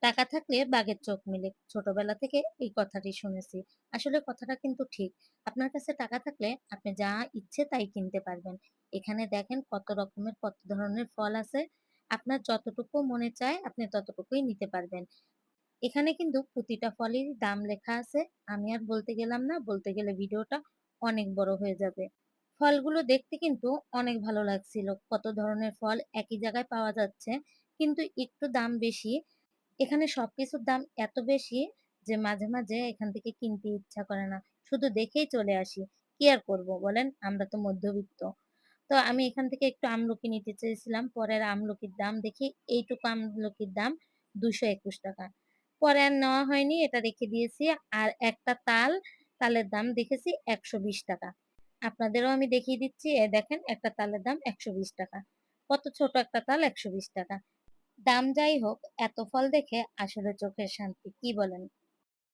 টাকা থাকলে বাঘের চোখ মেলে। ছোটবেলা থেকে এই কথাটি শুনেছি। আসলে কথাটা কিন্তু ঠিক। আপনার কাছে টাকা থাকলে আপনি যা ইচ্ছে তাই কিনতে পারবেন। এখানে দেখেন কত রকমের কত ধরনের ফল আছে। আপনার যতটুকু মনে চায় আপনি ততটুকুই নিতে পারবেন। এখানে কিন্তু প্রতিটা ফলেরই দাম লেখা আছে। আমি আর বলতে গেলাম না, বলতে গেলে ভিডিওটা অনেক বড় হয়ে যাবে। ফলগুলো দেখতে কিন্তু অনেক ভালো লাগছিল। কত ধরনের ফল একই জায়গায় পাওয়া যাচ্ছে, কিন্তু একটু দাম বেশি। এখানে সবকিছুর দাম এত বেশি যে মাঝে, মাঝে এখান থেকে কিনতে ইচ্ছা করে না। শুধু দেখেই চলে আসি। কি আর করব বলেন? আমরা তো মধ্যবিত্ত। তো আমি এখান থেকে একটু আমলকি নিতে চেয়েছিলাম। পরে আর আমলকির দাম দেখি এইটুকু আমলকির দাম ৳২২১। পরে আর নেওয়া হয়নি, এটা রেখে দিয়েছি। আর একটা তালের দাম দেখেছি ৳১২০। আপনাদেরও আমি দেখিয়ে দিচ্ছি। দেখেন একটা তালের দাম ৳১২০। কত ছোট একটা তাল ৳১২০। দাম যাই হোক, এত ফল দেখে আসলে চোখের শান্তি। কি বলেন?